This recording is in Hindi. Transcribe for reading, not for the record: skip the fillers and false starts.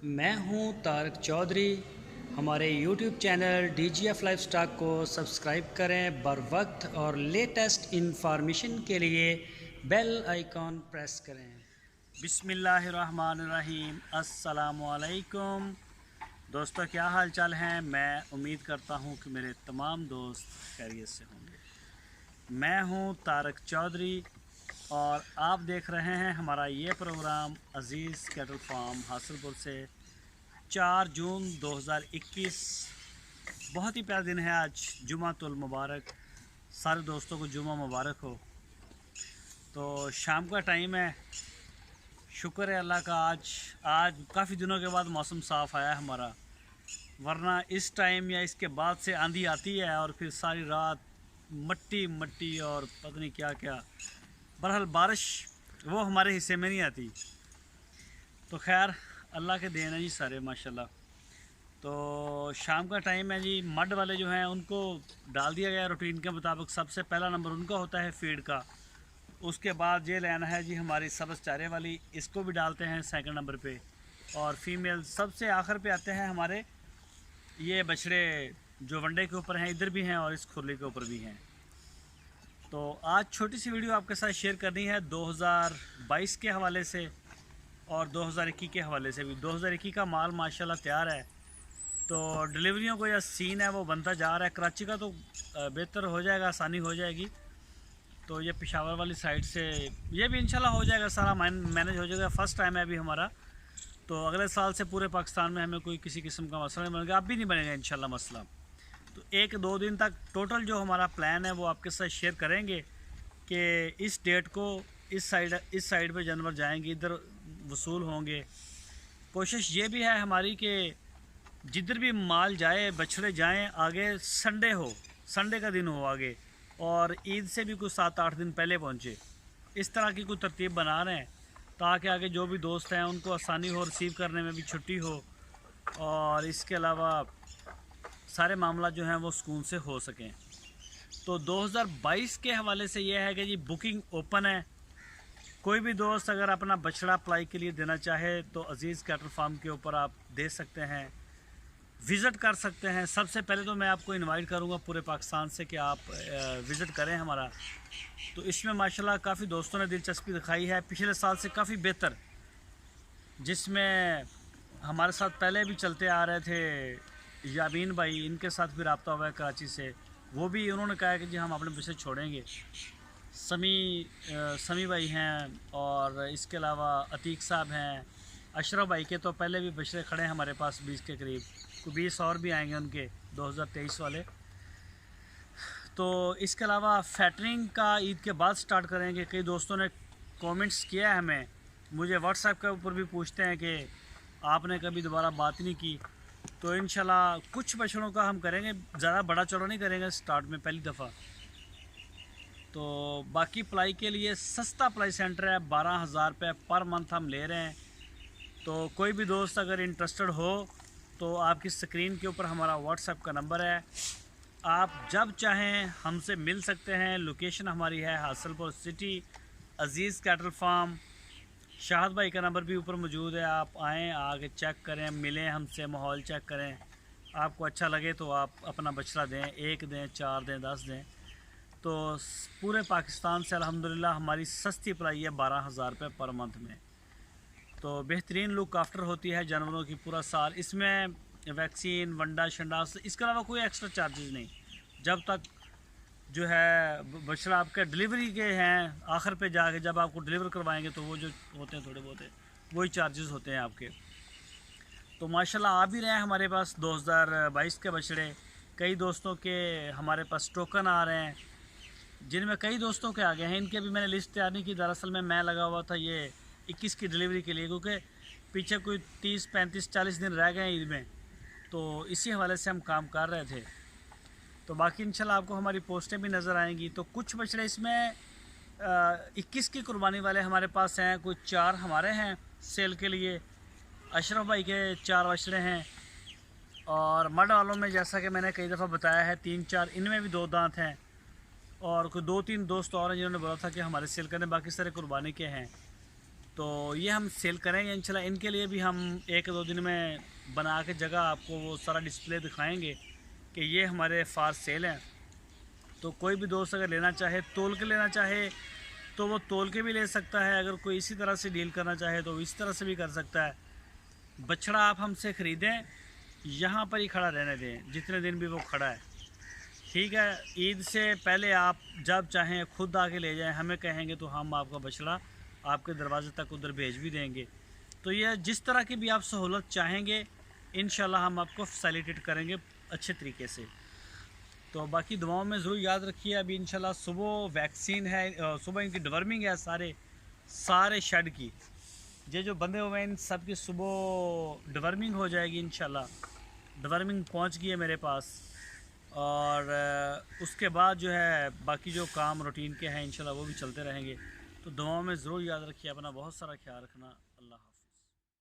मैं हूं तारक चौधरी। हमारे YouTube चैनल DGF लाइफस्टाइल को सब्सक्राइब करें बर वक्त और लेटेस्ट इंफॉर्मेशन के लिए बेल आइकॉन प्रेस करें। बिस्मिल्लाहिर्रहमानिर्रहीम। अस्सलामुअलैकुम दोस्तों, क्या हाल चाल हैं। मैं उम्मीद करता हूं कि मेरे तमाम दोस्त खैरियत से होंगे। मैं हूं तारक चौधरी और आप देख रहे हैं हमारा ये प्रोग्राम अज़ीज़ कैटल फार्म हासिलपुर से 4 जून 2021। बहुत ही प्यारा दिन है आज, जुमातुल मुबारक। सारे दोस्तों को जुमा मुबारक हो। तो शाम का टाइम है, शुक्र है अल्लाह का। आज काफ़ी दिनों के बाद मौसम साफ़ आया है हमारा, वरना इस टाइम या इसके बाद से आंधी आती है और फिर सारी रात मट्टी और पता नहीं क्या क्या। बहरहाल बारिश वो हमारे हिस्से में नहीं आती। तो खैर अल्लाह के देन है जी सारे, माशाल्लाह। तो शाम का टाइम है जी। मड वाले जो हैं उनको डाल दिया गया रूटीन के मुताबिक। सबसे पहला नंबर उनका होता है फीड का। उसके बाद ये लेना है जी हमारी सब्ज़ चारे वाली, इसको भी डालते हैं सेकंड नंबर पे। और फीमेल सबसे आखिर पे आते हैं हमारे ये बछड़े जो वनडे के ऊपर हैं, इधर भी हैं और इस खुरली के ऊपर भी हैं। तो आज छोटी सी वीडियो आपके साथ शेयर करनी है 2022 के हवाले से और 2021 के हवाले से भी। 2021 का माल माशाल्लाह तैयार है, तो डिलीवरियों को या सीन है वो बनता जा रहा है। कराची का तो बेहतर हो जाएगा, आसानी हो जाएगी। तो ये पेशावर वाली साइड से ये भी इंशाल्लाह हो जाएगा, सारा मैनेज हो जाएगा। फ़र्स्ट टाइम है अभी हमारा, तो अगले साल से पूरे पाकिस्तान में हमें कोई किसी किस्म का मसला नहीं बनेगा। अब भी नहीं बनेगा इंशाल्लाह मसला। तो 1-2 दिन तक टोटल जो हमारा प्लान है वो आपके साथ शेयर करेंगे कि इस डेट को इस साइड पे जानवर जाएंगे, इधर वसूल होंगे। कोशिश ये भी है हमारी कि जिधर भी माल जाए, बछड़े जाएं, आगे संडे का दिन हो आगे, और ईद से भी कुछ 7-8 दिन पहले पहुँचे। इस तरह की कुछ तरतीब बना रहे हैं ताकि आगे जो भी दोस्त हैं उनको आसानी हो, रिसीव करने में भी छुट्टी हो, और इसके अलावा सारे मामला जो हैं वो सुकून से हो सकें। तो 2022 के हवाले से ये है कि जी बुकिंग ओपन है। कोई भी दोस्त अगर अपना बछड़ा अप्लाई के लिए देना चाहे तो अज़ीज़ कैटल फार्म के ऊपर आप दे सकते हैं, विज़िट कर सकते हैं। सबसे पहले तो मैं आपको इनवाइट करूंगा पूरे पाकिस्तान से कि आप विज़िट करें हमारा। तो इसमें माशाल्लाह काफ़ी दोस्तों ने दिलचस्पी दिखाई है, पिछले साल से काफ़ी बेहतर। जिसमें हमारे साथ पहले भी चलते आ रहे थे याबीन भाई, इनके साथ भी रब्ता हुआ है कराची से। वो भी उन्होंने कहा है कि जी हम अपने बछड़े छोड़ेंगे। समी भाई हैं, और इसके अलावा अतीक साहब हैं। अशरफ भाई के तो पहले भी बछड़े खड़े हैं हमारे पास 20 के करीब, तो 20 और भी आएंगे उनके 2023 वाले। तो इसके अलावा फैटरिंग का ईद के बाद स्टार्ट करेंगे। कई दोस्तों ने कमेंट्स किया है हमें, मुझे व्हाट्सएप के ऊपर भी पूछते हैं कि आपने कभी दोबारा बात नहीं की। तो इंशाल्लाह कुछ बछड़ों का हम करेंगे, ज़्यादा बड़ा चौड़ा नहीं करेंगे स्टार्ट में पहली दफ़ा। तो बाकी पलाई के लिए सस्ता पलाई सेंटर है, 12,000 रुपये पर मंथ हम ले रहे हैं। तो कोई भी दोस्त अगर इंटरेस्टेड हो तो आपकी स्क्रीन के ऊपर हमारा व्हाट्सएप का नंबर है, आप जब चाहें हमसे मिल सकते हैं। लोकेशन हमारी है हासिलपुर सिटी, अज़ीज़ कैटल फार्म। शाहद भाई का नंबर भी ऊपर मौजूद है, आप आएँ, आके चेक करें, मिलें हमसे, माहौल चेक करें। आपको अच्छा लगे तो आप अपना बछड़ा दें, 1 दें, 4 दें, 10 दें। तो पूरे पाकिस्तान से अल्हम्दुलिल्लाह हमारी सस्ती पलाई है 12,000 रुपये पर मंथ में। तो बेहतरीन लुक आफ्टर होती है जानवरों की पूरा साल। इसमें वैक्सीन, वंडा शंडा, इसके अलावा कोई एक्स्ट्रा चार्जेस नहीं। जब तक जो है बछड़ा आपके डिलीवरी के हैं, आखिर पे जाके जब आपको डिलीवर करवाएंगे तो वो जो होते हैं थोड़े बहुत वही चार्जेस होते हैं आपके। तो माशाल्लाह आ भी रहे हैं हमारे पास 2022 के बछड़े। कई दोस्तों के हमारे पास टोकन आ रहे हैं, जिनमें कई दोस्तों के आ गए हैं। इनकी अभी मैंने लिस्ट तैयार नहीं की, दरअसल में मैं लगा हुआ था ये 21 की डिलीवरी के लिए, क्योंकि पीछे कोई 30, 35, 40 दिन रह गए ईद में। तो इसी हवाले से हम काम कर रहे थे। तो बाकी इंशाल्लाह आपको हमारी पोस्टें भी नज़र आएंगी। तो कुछ बछड़े इसमें 21 की कुर्बानी वाले हमारे पास हैं, कुछ 4 हमारे हैं सेल के लिए। अशरफ भाई के 4 बछड़े हैं, और मड वालों में जैसा कि मैंने कई दफ़ा बताया है 3-4, इनमें भी 2 दांत हैं। और कोई 2-3 दोस्त और हैं जिन्होंने बोला था कि हमारे सेल करने, बाकी सारे कुर्बानी के हैं। तो ये हम सेल करेंगे इंशाल्लाह। इनके लिए भी हम 1-2 दिन में बना के जगह आपको वो सारा डिस्प्ले दिखाएंगे कि ये हमारे फार सेल हैं। तो कोई भी दोस्त अगर लेना चाहे, तोल के लेना चाहे तो वो तोल के भी ले सकता है। अगर कोई इसी तरह से डील करना चाहे तो इस तरह से भी कर सकता है। बछड़ा आप हमसे ख़रीदें, यहाँ पर ही खड़ा रहने दें जितने दिन भी वो खड़ा है, ठीक है। ईद से पहले आप जब चाहें खुद आके ले जाएं, हमें कहेंगे तो हम आपका बछड़ा आपके दरवाजे तक उधर भेज भी देंगे। तो ये जिस तरह की भी आप सहूलत चाहेंगे इंशाल्लाह हम आपको फैसिलिटेट करेंगे अच्छे तरीके से। तो बाकी दुआओं में ज़रूर याद रखिए। अभी इंशाल्लाह सुबह वैक्सीन है, सुबह इनकी डिवर्मिंग है सारे शेड की। ये जो बंदे हुए हैं इन सब की सुबह डिवर्मिंग हो जाएगी इंशाल्लाह। डिवर्मिंग पहुंच गई है मेरे पास, और उसके बाद जो है बाकी जो काम रूटीन के हैं इंशाल्लाह वो भी चलते रहेंगे। तो दुआओं में ज़रूर याद रखिए, अपना बहुत सारा ख्याल रखना। अल्लाह हाफ़िज़।